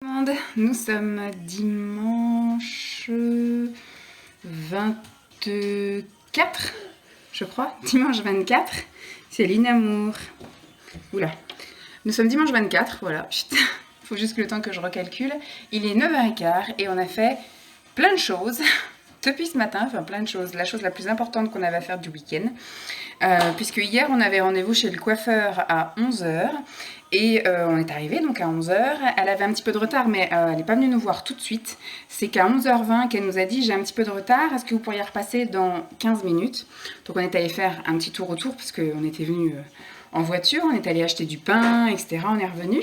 Nous sommes dimanche 24, je crois. Dimanche 24, c'est l'inamour. Oula. Nous sommes dimanche 24, voilà. Il faut juste le temps que je recalcule. Il est 9h15 et on a fait plein de choses depuis ce matin, enfin plein de choses. La chose la plus importante qu'on avait à faire du week-end. Puisque hier on avait rendez-vous chez le coiffeur à 11h et on est arrivé donc à 11h. Elle avait un petit peu de retard mais elle n'est pas venue nous voir tout de suite. C'est qu'à 11h20 qu'elle nous a dit j'ai un petit peu de retard, est-ce que vous pourriez repasser dans 15 minutes? Donc on est allé faire un petit tour autour parce qu'on était venu en voiture, on est allé acheter du pain, etc. On est revenu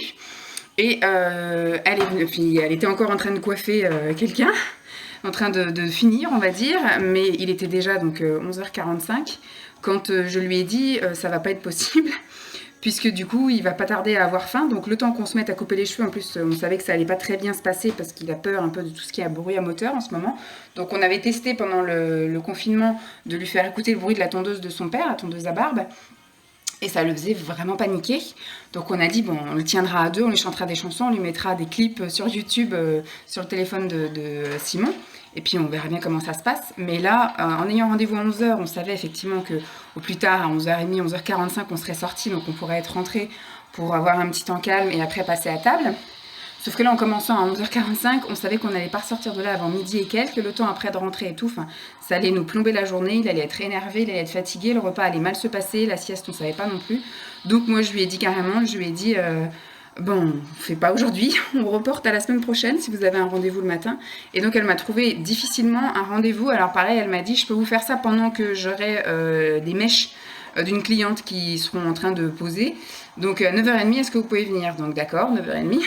et elle était encore en train de coiffer quelqu'un, en train de finir on va dire, mais il était déjà donc 11h45 quand je lui ai dit ça va pas être possible puisque du coup il va pas tarder à avoir faim, donc le temps qu'on se mette à couper les cheveux, en plus on savait que ça allait pas très bien se passer parce qu'il a peur un peu de tout ce qui est bruit à moteur en ce moment, donc on avait testé pendant le confinement de lui faire écouter le bruit de la tondeuse de son père, la tondeuse à barbe, et ça le faisait vraiment paniquer. Donc on a dit, bon, on le tiendra à deux, on lui chantera des chansons, on lui mettra des clips sur YouTube, sur le téléphone de Simon. Et puis on verra bien comment ça se passe. Mais là, en ayant rendez-vous à 11h, on savait effectivement que au plus tard, à 11h30, 11h45, on serait sorti, donc on pourrait être rentré pour avoir un petit temps calme et après passer à table. Sauf que là, en commençant à 11h45, on savait qu'on n'allait pas ressortir de là avant midi et quelques, le temps après de rentrer et tout. Enfin, ça allait nous plomber la journée, il allait être énervé, il allait être fatigué, le repas allait mal se passer, la sieste, on ne savait pas non plus. Donc moi, je lui ai dit carrément, je lui ai dit, bon, on ne fait pas aujourd'hui, on reporte à la semaine prochaine si vous avez un rendez-vous le matin. Et donc, elle m'a trouvé difficilement un rendez-vous. Alors pareil, elle m'a dit, je peux vous faire ça pendant que j'aurai des mèches d'une cliente qui seront en train de poser. Donc 9h30, est-ce que vous pouvez venir? Donc d'accord, 9h30.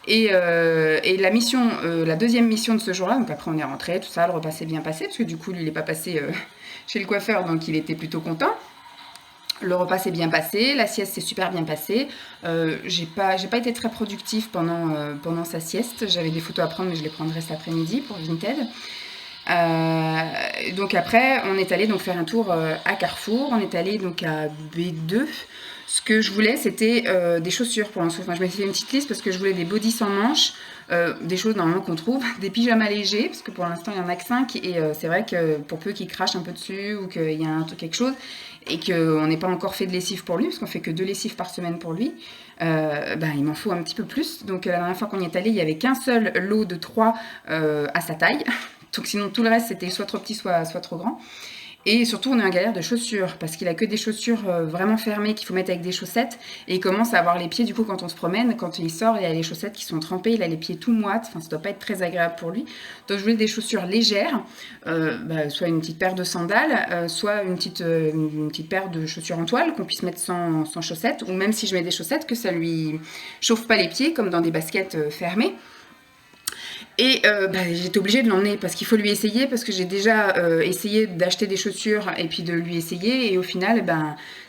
Et la mission, la deuxième mission de ce jour-là, donc après on est rentré, tout ça, le repas s'est bien passé, parce que du coup lui il n'est pas passé chez le coiffeur, donc il était plutôt content. Le repas s'est bien passé, la sieste s'est super bien passée. J'ai pas été très productive pendant sa sieste. J'avais des photos à prendre, mais je les prendrai cet après-midi pour Vinted. Donc après, on est allé donc faire un tour à Carrefour. On est allé donc à B2. Ce que je voulais, c'était des chaussures pour l'instant. Enfin, je m'étais fait une petite liste parce que je voulais des bodys sans manches, des choses normalement qu'on trouve, des pyjamas légers, parce que pour l'instant, il n'y en a que 5. Et c'est vrai que pour peu qu'il crache un peu dessus ou qu'il y a quelque chose, et qu'on n'ait pas encore fait de lessive pour lui, parce qu'on fait que 2 lessives par semaine pour lui, il m'en faut un petit peu plus. Donc la dernière fois qu'on y est allé, il n'y avait qu'un seul lot de 3 à sa taille. Donc sinon tout le reste c'était soit trop petit, soit trop grand. Et surtout on est en galère de chaussures parce qu'il a que des chaussures vraiment fermées qu'il faut mettre avec des chaussettes, et il commence à avoir les pieds, du coup quand on se promène, quand il sort, il y a les chaussettes qui sont trempées, il a les pieds tout moites, enfin ça doit pas être très agréable pour lui. Donc je voulais des chaussures légères, soit une petite paire de sandales, soit une petite paire de chaussures en toile qu'on puisse mettre sans chaussettes, ou même si je mets des chaussettes, que ça lui chauffe pas les pieds comme dans des baskets fermées. Et j'étais obligée de l'emmener parce qu'il faut lui essayer, parce que j'ai déjà essayé d'acheter des chaussures et puis de lui essayer, et au final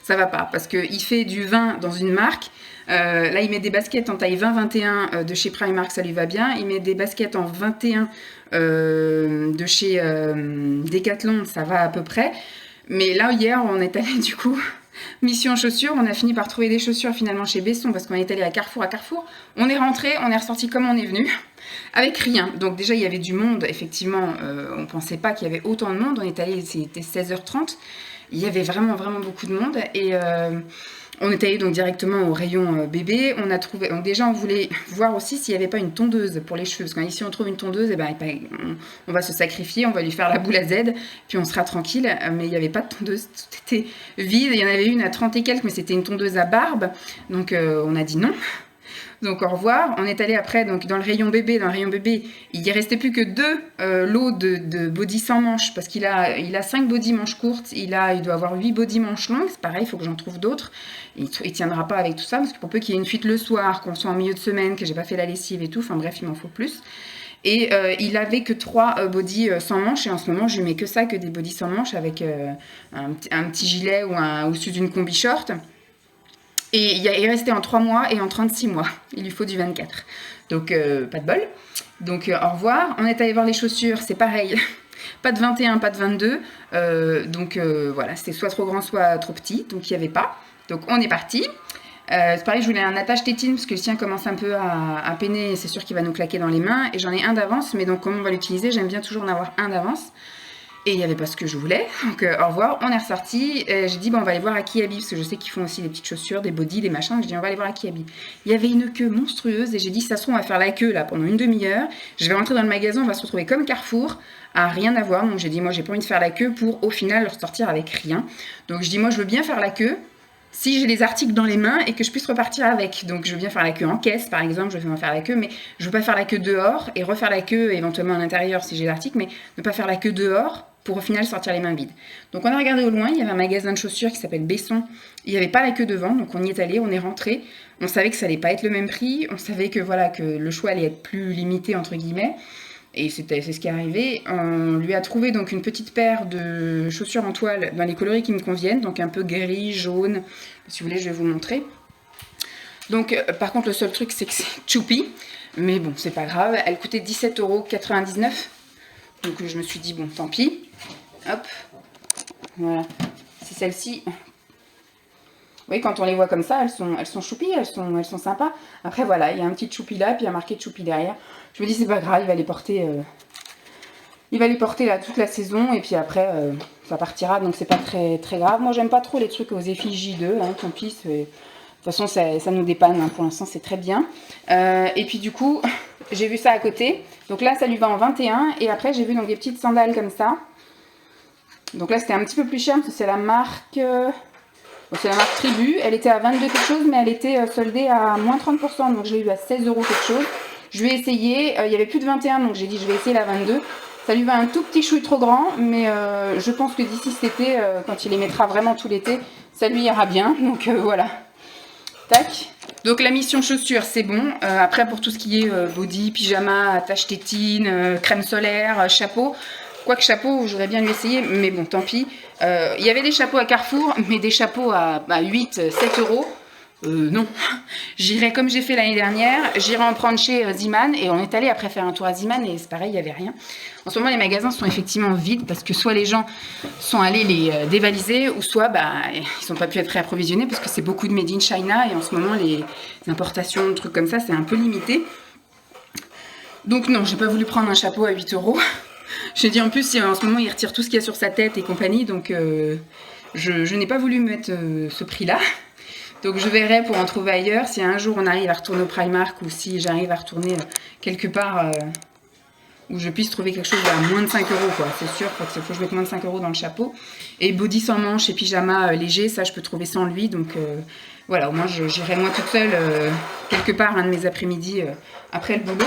ça va pas parce qu'il fait du 20 dans une marque. Là il met des baskets en taille 20-21 de chez Primark, ça lui va bien. Il met des baskets en 21 de chez Decathlon, ça va à peu près. Mais là hier on est allé du coup mission chaussures, on a fini par trouver des chaussures finalement chez Besson parce qu'on est allé à Carrefour. On est rentré, on est ressorti comme on est venu, avec rien. Donc déjà il y avait du monde, effectivement, on pensait pas qu'il y avait autant de monde. On est allé, c'était 16h30, il y avait vraiment beaucoup de monde, et on est allé donc directement au rayon bébé. On a trouvé, donc déjà on voulait voir aussi s'il n'y avait pas une tondeuse pour les cheveux, parce que ici on trouve une tondeuse, et on va se sacrifier, on va lui faire la boule à Z, puis on sera tranquille. Mais il n'y avait pas de tondeuse, tout était vide. Il y en avait une à 30 et quelques, mais c'était une tondeuse à barbe, donc on a dit non. Donc au revoir. On est allé après donc dans le rayon bébé. Dans le rayon bébé, il n'y restait plus que 2 lots de body sans manches, parce qu'il a 5 body manches courtes, il doit avoir 8 body manches longues. C'est pareil, il faut que j'en trouve d'autres. Il tiendra pas avec tout ça, parce que pour peu qu'il y ait une fuite le soir, qu'on soit en milieu de semaine, que j'ai pas fait la lessive et tout, enfin bref, il m'en faut plus. Et il avait que 3 body sans manches, et en ce moment je lui mets que ça, que des body sans manches, avec un petit gilet ou au-dessus d'une combi short. Et il est resté en 3 mois et en 36 mois. Il lui faut du 24. Donc, pas de bol. Donc, au revoir. On est allé voir les chaussures, c'est pareil. Pas de 21, pas de 22. Donc, voilà, c'était soit trop grand, soit trop petit. Donc, il n'y avait pas. Donc, on est parti. C'est pareil, je voulais un attache tétine parce que le sien commence un peu à peiner et c'est sûr qu'il va nous claquer dans les mains. Et j'en ai un d'avance, mais donc comment on va l'utiliser, j'aime bien toujours en avoir un d'avance. Et il n'y avait pas ce que je voulais, donc au revoir, on est ressorti. J'ai dit, bon, on va aller voir à Kiabi, parce que je sais qu'ils font aussi des petites chaussures, des bodys, des machins. J'ai dit, on va aller voir à Kiabi. Il y avait une queue monstrueuse, et j'ai dit, ça se trouve, on va faire la queue là pendant une demi-heure. Je vais rentrer dans le magasin, on va se retrouver comme Carrefour, à rien à voir. Donc j'ai dit, moi, j'ai pas envie de faire la queue pour au final ressortir avec rien. Donc je dis, moi, je veux bien faire la queue si j'ai les articles dans les mains et que je puisse repartir avec. Donc je veux bien faire la queue en caisse par exemple, je veux bien faire la queue, mais je veux pas faire la queue dehors et refaire la queue éventuellement à l'intérieur si j'ai l'article, mais ne pas faire la queue dehors pour au final sortir les mains vides. Donc on a regardé au loin, il y avait un magasin de chaussures qui s'appelle Besson, il n'y avait pas la queue devant, donc on y est allé, on est rentré, on savait que ça allait pas être le même prix, on savait que voilà que le choix allait être plus limité entre guillemets. Et c'est ce qui est arrivé. On lui a trouvé donc une petite paire de chaussures en toile dans les coloris qui me conviennent, donc un peu gris, jaune. Si vous voulez, je vais vous montrer. Donc, par contre, le seul truc, c'est que c'est choupi. Mais bon, c'est pas grave. Elle coûtait 17,99 €. Donc, je me suis dit, bon, tant pis. Hop. Voilà. C'est celle-ci. Oui, quand on les voit comme ça, elles sont choupies, elles sont sympas. Après, voilà, il y a un petit choupi là, puis il y a marqué choupi derrière. Je me dis, c'est pas grave, il va les porter là toute la saison, et puis après, ça partira, donc c'est pas très, très grave. Moi, j'aime pas trop les trucs aux effigies d'eux, hein, tant pis. De toute façon, ça nous dépanne, hein, pour l'instant, c'est très bien. Et puis, du coup, j'ai vu ça à côté. Donc là, ça lui va en 21, et après, j'ai vu donc des petites sandales comme ça. Donc là, c'était un petit peu plus cher, parce que c'est la marque... c'est la marque Tribu, elle était à 22 quelque chose, mais elle était soldée à moins 30%, donc je l'ai eu à 16 € quelque chose. Je vais essayer, il y avait plus de 21, donc j'ai dit je vais essayer la 22. Ça lui va un tout petit chouille trop grand, mais je pense que d'ici cet été, quand il les mettra vraiment tout l'été, ça lui ira bien, donc voilà. Tac. Donc la mission chaussures, c'est bon. Après, pour tout ce qui est body, pyjama, attache tétine, crème solaire, chapeau... Quoique chapeau, j'aurais bien lui essayer, mais bon, tant pis. Il y avait des chapeaux à Carrefour, mais des chapeaux à 8, 7 €. Non. J'irai comme j'ai fait l'année dernière, j'irai en prendre chez Ziman, et on est allé après faire un tour à Ziman, et c'est pareil, il n'y avait rien. En ce moment, les magasins sont effectivement vides, parce que soit les gens sont allés les dévaliser, ou soit ils n'ont pas pu être réapprovisionnés, parce que c'est beaucoup de made in China, et en ce moment, les importations, trucs comme ça, c'est un peu limité. Donc non, j'ai pas voulu prendre un chapeau à 8 €. J'ai dit en plus, en ce moment, il retire tout ce qu'il y a sur sa tête et compagnie, donc je n'ai pas voulu mettre ce prix-là. Donc je verrai pour en trouver ailleurs, si un jour on arrive à retourner au Primark ou si j'arrive à retourner quelque part où je puisse trouver quelque chose à moins de 5 €, quoi. C'est sûr, il faut que je mette moins de 5 € dans le chapeau. Et body sans manches et pyjama léger, ça je peux trouver sans lui, donc voilà, au moins j'irai moi toute seule quelque part un de mes après-midi après le boulot.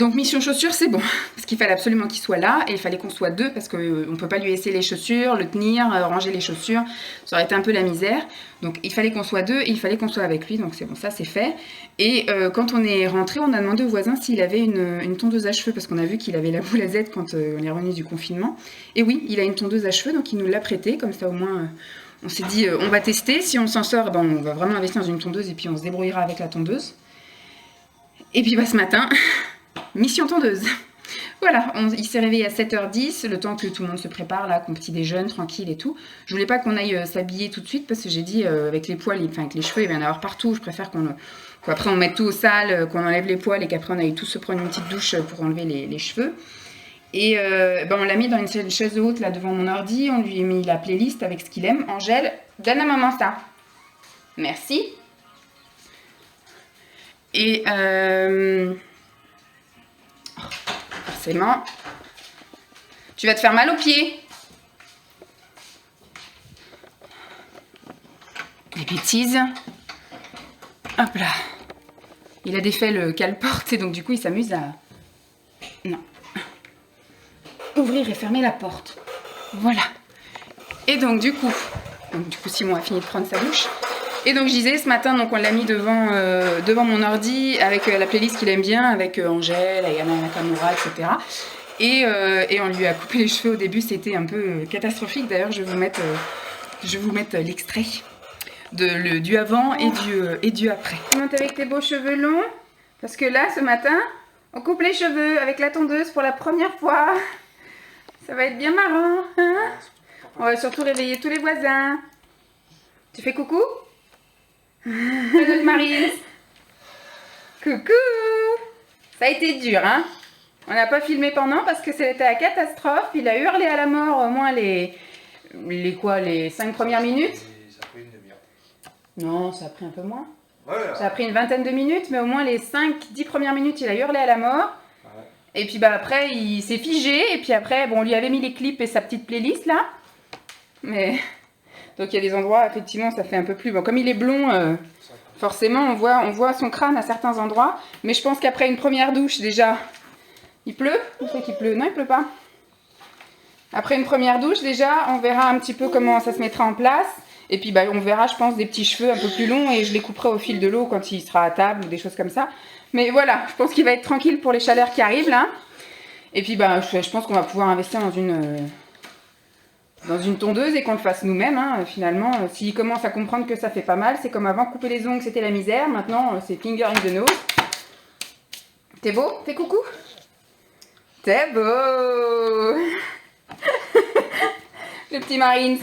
Donc mission chaussures, c'est bon, parce qu'il fallait absolument qu'il soit là, et il fallait qu'on soit deux, parce qu'on ne peut pas lui laisser les chaussures, le tenir, ranger les chaussures, ça aurait été un peu la misère. Donc il fallait qu'on soit deux, et il fallait qu'on soit avec lui, donc c'est bon, ça c'est fait. Et quand on est rentré, on a demandé au voisin s'il avait une tondeuse à cheveux, parce qu'on a vu qu'il avait la boule à Z quand on est revenu du confinement. Et oui, il a une tondeuse à cheveux, donc il nous l'a prêtée, comme ça au moins... on s'est dit, on va tester, si on s'en sort, on va vraiment investir dans une tondeuse, et puis on se débrouillera avec la tondeuse. Et puis ce matin... mission tondeuse. Voilà, il s'est réveillé à 7h10, le temps que tout le monde se prépare, là, qu'on petit déjeune, tranquille et tout. Je voulais pas qu'on aille s'habiller tout de suite, parce que j'ai dit, avec les poils, enfin avec les cheveux, il va y en avoir partout. Je préfère qu'après on mette tout au sale, qu'on enlève les poils, et qu'après on aille tous se prendre une petite douche pour enlever les cheveux. Et on l'a mis dans une chaise haute, là, devant mon ordi, on lui a mis la playlist avec ce qu'il aime. Angèle, donne à maman ça. Merci. Et... forcément, tu vas te faire mal aux pieds. Les bêtises. Hop là. Il a défait le cale-porte, et donc du coup il s'amuse à... Non. Ouvrir et fermer la porte. Voilà. Et donc du coup Simon a fini de prendre sa douche. Et donc je disais, ce matin, donc on l'a mis devant mon ordi avec la playlist qu'il aime bien, avec Angèle, Ayana Nakamura, etc. Et on lui a coupé les cheveux au début, c'était un peu catastrophique. D'ailleurs, je vais vous mettre l'extrait du avant et du après. Tu montes avec tes beaux cheveux longs, parce que là, ce matin, on coupe les cheveux avec la tondeuse pour la première fois. Ça va être bien marrant, hein? On va surtout réveiller tous les voisins. Tu fais coucou? Notre Marine. Coucou. Ça a été dur, hein. On n'a pas filmé pendant parce que c'était la catastrophe. Il a hurlé à la mort au moins les 5 premières minutes. Ça a pris une demi-heure. Non, ça a pris un peu moins. Ouais, Ça a pris une vingtaine de minutes, mais au moins les 5-10 premières minutes, il a hurlé à la mort. ouais. Et puis bah après, il s'est figé. Et puis après, bon, on lui avait mis les clips et sa petite playlist là. Mais donc il y a des endroits, effectivement, ça fait un peu plus. Bon, comme il est blond, forcément, on voit son crâne à certains endroits. Mais je pense qu'après une première douche, déjà, il pleut. Il fait qu'il pleut. Non, il pleut pas. Après une première douche, déjà, on verra un petit peu comment ça se mettra en place. Et puis bah, on verra, je pense, des petits cheveux un peu plus longs et je les couperai au fil de l'eau quand il sera à table ou des choses comme ça. Mais voilà, je pense qu'il va être tranquille pour les chaleurs qui arrivent là. Et puis bah, je pense qu'on va pouvoir investir dans une tondeuse et qu'on le fasse nous-mêmes. Hein, finalement, s'il commence à comprendre que ça fait pas mal, c'est comme avant, couper les ongles c'était la misère. Maintenant, c'est finger in the nose. T'es beau? Fais coucou. T'es beau. Le petit Marine.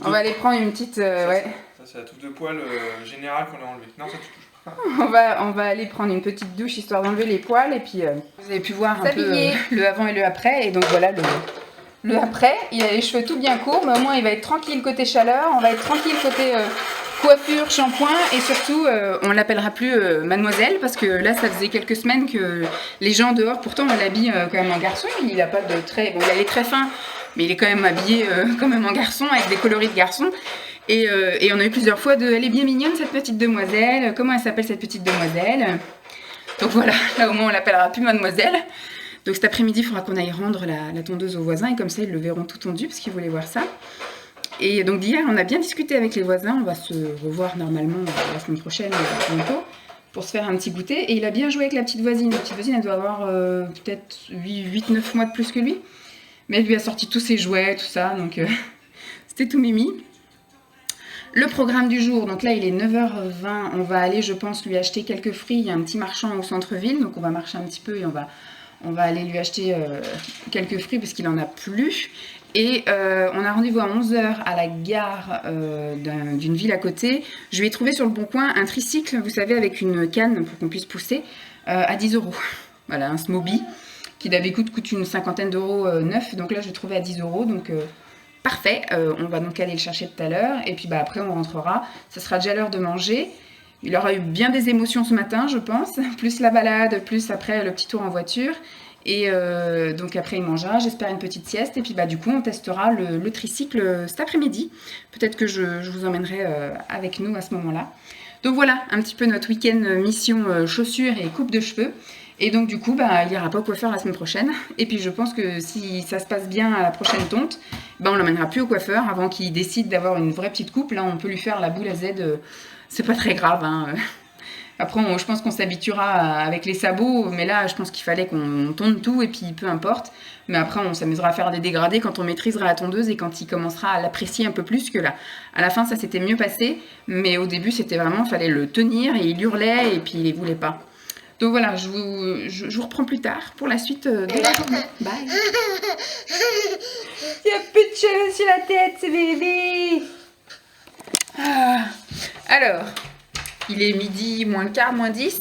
On va aller prendre une petite... ouais. Ça c'est la touffe de poils générale qu'on a enlevée. Non, ça tu touches pas. On va aller prendre une petite douche histoire d'enlever les poils et puis vous avez pu voir un peu le avant et le après. Et donc voilà le après. Il a les cheveux tout bien courts, mais au moins il va être tranquille côté chaleur. On va être tranquille côté coiffure, shampoing et surtout on l'appellera plus mademoiselle parce que là ça faisait quelques semaines que les gens dehors, pourtant on l'habille quand même en garçon. Il a pas de traits, bon il a les traits fins. Mais il est quand même habillé quand même en garçon, avec des coloris de garçon. Et on a eu plusieurs fois elle est bien mignonne cette petite demoiselle, comment elle s'appelle cette petite demoiselle? Donc voilà, là au moins on l'appellera plus mademoiselle. Donc cet après-midi, il faudra qu'on aille rendre la tondeuse aux voisins et comme ça ils le verront tout tondu parce qu'ils voulaient voir ça. Et donc d'hier, on a bien discuté avec les voisins, on va se revoir normalement la semaine prochaine, bientôt, pour se faire un petit goûter. Et il a bien joué avec la petite voisine. La petite voisine, elle doit avoir peut-être 8-9 mois de plus que lui. Mais elle lui a sorti tous ses jouets, tout ça, donc c'était tout mimi. Le programme du jour, donc là il est 9h20, on va aller je pense lui acheter quelques fruits, il y a un petit marchand au centre-ville, donc on va marcher un petit peu et on va aller lui acheter quelques fruits parce qu'il en a plus. Et on a rendez-vous à 11h à la gare d'une ville à côté. Je vais trouver sur le bon coin un tricycle, vous savez, avec une canne pour qu'on puisse pousser, à 10 €. Voilà, un Smoby qui d'habitude coûte une cinquantaine d'euros neuf. Donc là, je l'ai trouvé à 10 €. Donc parfait. On va donc aller le chercher tout à l'heure. Et puis bah, après, on rentrera. Ça sera déjà l'heure de manger. Il aura eu bien des émotions ce matin, je pense. Plus la balade, plus après le petit tour en voiture. Et donc après, il mangera. J'espère une petite sieste. Et puis bah, du coup, on testera le tricycle cet après-midi. Peut-être que je vous emmènerai avec nous à ce moment-là. Donc voilà, un petit peu notre week-end mission chaussures et coupe de cheveux. Et donc du coup, bah, il n'ira pas au coiffeur la semaine prochaine. Et puis je pense que si ça se passe bien à la prochaine tonte, bah, on ne l'emmènera plus au coiffeur avant qu'il décide d'avoir une vraie petite coupe. Là, on peut lui faire la boule à Z, c'est pas très grave. Hein. Après, je pense qu'on s'habituera avec les sabots. Mais là, je pense qu'il fallait qu'on tonde tout et puis peu importe. Mais après, on s'amusera à faire des dégradés quand on maîtrisera la tondeuse et quand il commencera à l'apprécier un peu plus que là. À la fin, ça s'était mieux passé. Mais au début, c'était vraiment, il fallait le tenir et il hurlait et puis il ne voulait pas. Donc voilà, je vous reprends plus tard pour la suite de la journée. Bye. Il y a plus de cheveux sur la tête, c'est bébé. Alors, il est midi, moins le quart, moins 10.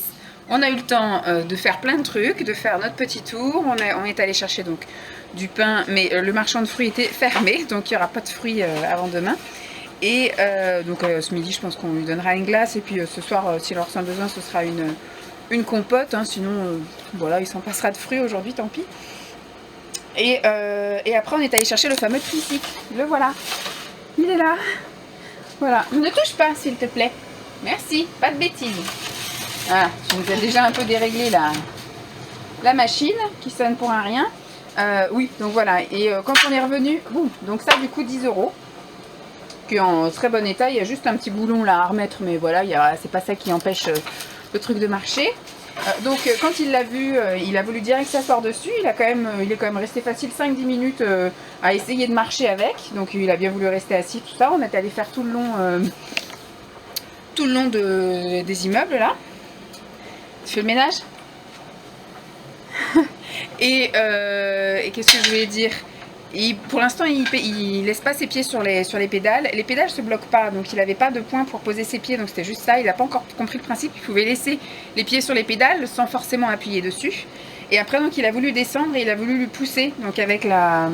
On a eu le temps de faire plein de trucs, de faire notre petit tour. On est allé chercher donc du pain, mais le marchand de fruits était fermé, donc il n'y aura pas de fruits avant demain. Et donc ce midi, je pense qu'on lui donnera une glace. Et puis ce soir, s'il en ressent besoin, ce sera une compote, hein, sinon voilà, il s'en passera de fruits aujourd'hui, tant pis. Et après on est allé chercher le fameux tricycle, le voilà, il est là, voilà, ne touche pas s'il te plaît, merci, pas de bêtises. Voilà, je vous ai déjà un peu déréglé la machine qui sonne pour un rien. Oui, donc voilà, et quand on est revenu, donc ça du coup 10 €, qui est en très bon état, il y a juste un petit boulon là à remettre, mais voilà, c'est pas ça qui empêche le truc de marcher. Donc quand il l'a vu, il a voulu direct s'asseoir dessus. Il est quand même resté facile 5-10 minutes à essayer de marcher avec. Donc il a bien voulu rester assis, tout ça. On est allé faire tout le long des immeubles là. Tu fais le ménage? Et qu'est-ce que je voulais dire? Et pour l'instant, il laisse pas ses pieds sur les pédales. Les pédales se bloquent pas, donc il n'avait pas de point pour poser ses pieds, donc c'était juste ça. Il n'a pas encore compris le principe. Il pouvait laisser les pieds sur les pédales sans forcément appuyer dessus. Et après, donc, il a voulu descendre et il a voulu lui pousser, donc avec la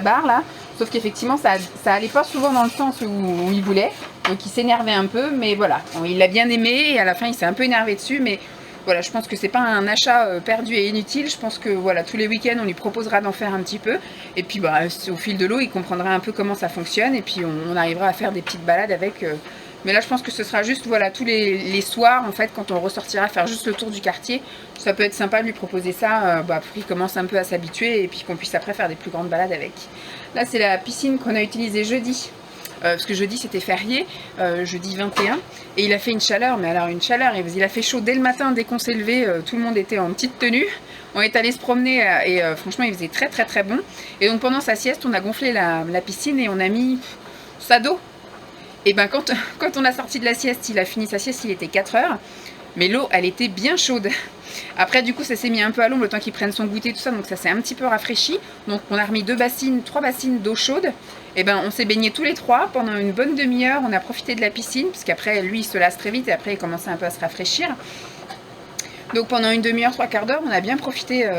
barre là. Sauf qu'effectivement, ça allait pas souvent dans le sens où il voulait. Donc il s'énervait un peu, mais voilà. Bon, il l'a bien aimé et à la fin, il s'est un peu énervé dessus, mais voilà, je pense que c'est pas un achat perdu et inutile. Je pense que voilà, tous les week-ends, on lui proposera d'en faire un petit peu. Et puis bah, au fil de l'eau, il comprendra un peu comment ça fonctionne. Et puis on arrivera à faire des petites balades avec. Mais là, je pense que ce sera juste voilà, tous les soirs, en fait, quand on ressortira, faire juste le tour du quartier. Ça peut être sympa de lui proposer ça pour qu'il commence un peu à s'habituer et puis qu'on puisse après faire des plus grandes balades avec. Là, c'est la piscine qu'on a utilisée jeudi. Parce que jeudi c'était férié, jeudi 21, et il a fait une chaleur, mais alors une chaleur, il a fait chaud dès le matin, dès qu'on s'est levé, tout le monde était en petite tenue, on est allé se promener et franchement il faisait très très très bon, et donc pendant sa sieste on a gonflé la piscine et on a mis sa d'eau, et ben quand on a sorti de la sieste, il a fini sa sieste, il était 4 heures, mais l'eau elle était bien chaude. Après du coup ça s'est mis un peu à l'ombre le temps qu'il prenne son goûter tout ça, donc ça s'est un petit peu rafraîchi. Donc on a remis 3 bassines d'eau chaude. Et ben on s'est baignés tous les 3 pendant une bonne demi-heure. On a profité de la piscine parce qu'après lui il se lasse très vite et après il commençait un peu à se rafraîchir. Donc pendant une demi-heure, 3/4 d'heure, on a bien profité.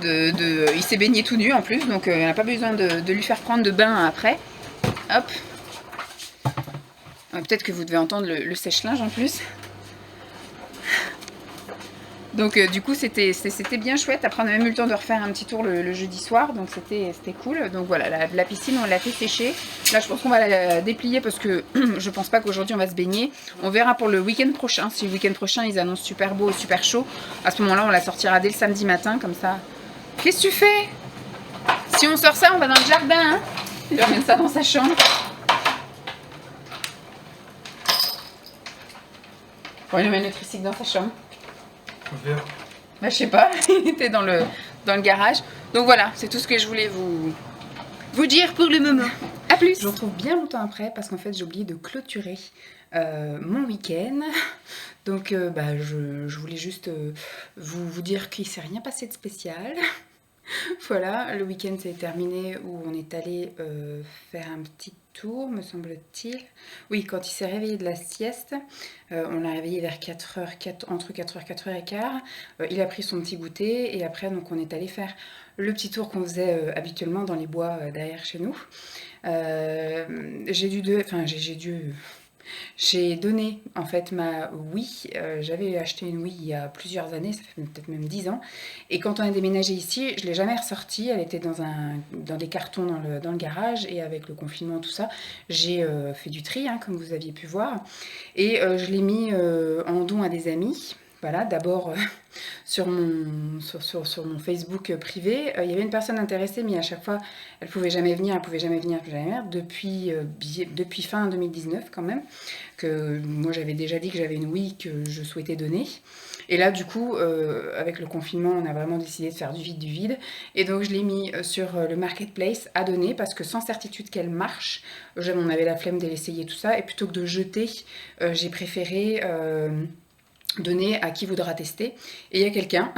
Il s'est baigné tout nu en plus, donc on n'a pas besoin de lui faire prendre de bain après. Hop. Peut-être que vous devez entendre le sèche-linge en plus. Donc du coup c'était bien chouette. Après on a même eu le temps de refaire un petit tour le jeudi soir, donc c'était cool. Donc voilà, la piscine on l'a fait sécher. Là je pense qu'on va la déplier parce que je pense pas qu'aujourd'hui on va se baigner. On verra pour le week-end prochain. Si le week-end prochain ils annoncent super beau, super chaud, à ce moment là on la sortira dès le samedi matin comme ça. Qu'est-ce que tu fais? Si on sort ça on va dans le jardin hein. Il emmène ça dans sa chambre. Bon il emmène le tricycle dans sa chambre. Bah, je sais pas, il était dans le garage. Donc voilà, c'est tout ce que je voulais vous dire pour le moment. A plus. Je vous retrouve bien longtemps après parce qu'en fait j'ai oublié de clôturer mon week-end. Donc bah, je voulais juste vous dire qu'il ne s'est rien passé de spécial. Voilà, le week-end s'est terminé où on est allé faire un petit tour, me semble-t-il. Oui, quand il s'est réveillé de la sieste, on l'a réveillé vers 4h, entre 4h, 4h15. Il a pris son petit goûter et après donc on est allé faire le petit tour qu'on faisait habituellement dans les bois derrière chez nous. J'ai donné en fait ma Wii. J'avais acheté une Wii il y a plusieurs années, ça fait peut-être même 10 ans. Et quand on a déménagé ici, je ne l'ai jamais ressortie. Elle était dans des cartons dans le garage. Et avec le confinement, tout ça, j'ai fait du tri, hein, comme vous aviez pu voir. Et je l'ai mis en don à des amis. Voilà, d'abord sur mon Facebook privé, il y avait une personne intéressée, mais à chaque fois, elle pouvait jamais venir, depuis fin 2019 quand même, que moi j'avais déjà dit que j'avais une Wii que je souhaitais donner. Et là, du coup, avec le confinement, on a vraiment décidé de faire du vide. Et donc, je l'ai mis sur le marketplace à donner parce que sans certitude qu'elle marche, on avait la flemme de l'essayer, tout ça. Et plutôt que de jeter, j'ai préféré donner à qui voudra tester. Et il y a quelqu'un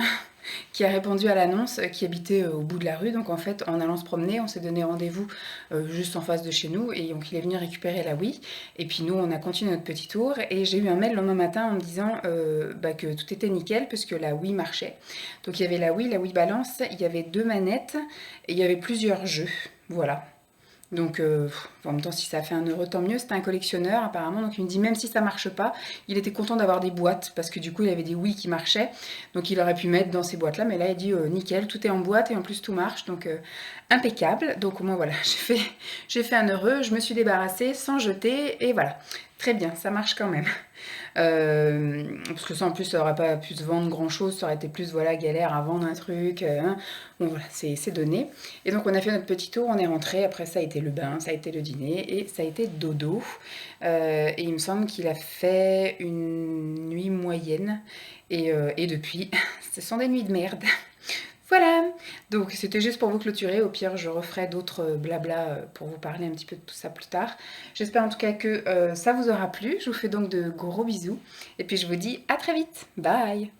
qui a répondu à l'annonce, qui habitait au bout de la rue. Donc en fait, en allant se promener, on s'est donné rendez-vous juste en face de chez nous. Et donc il est venu récupérer la Wii. Et puis nous, on a continué notre petit tour. Et j'ai eu un mail le lendemain matin en me disant que tout était nickel puisque la Wii marchait. Donc il y avait la Wii Balance, il y avait 2 manettes et il y avait plusieurs jeux. Voilà. Donc en même temps si ça a fait 1 euro tant mieux, c'était un collectionneur apparemment, donc il me dit même si ça marche pas, il était content d'avoir des boîtes parce que du coup il avait des Wii qui marchaient, donc il aurait pu mettre dans ces boîtes là, mais là il dit nickel, tout est en boîte et en plus tout marche, donc impeccable. Donc au moins voilà, j'ai fait 1 euro, je me suis débarrassée sans jeter et voilà, très bien, ça marche quand même. Parce que ça en plus ça aurait pas pu se vendre grand chose, ça aurait été plus voilà galère à vendre un truc, hein. Bon voilà, c'est donné. Et donc on a fait notre petit tour, on est rentré, après ça a été le bain, ça a été le dîner et ça a été dodo. Et il me semble qu'il a fait une nuit moyenne et depuis ce sont des nuits de merde. Voilà, donc c'était juste pour vous clôturer. Au pire, je referai d'autres blabla pour vous parler un petit peu de tout ça plus tard. J'espère en tout cas que ça vous aura plu. Je vous fais donc de gros bisous. Et puis je vous dis à très vite. Bye!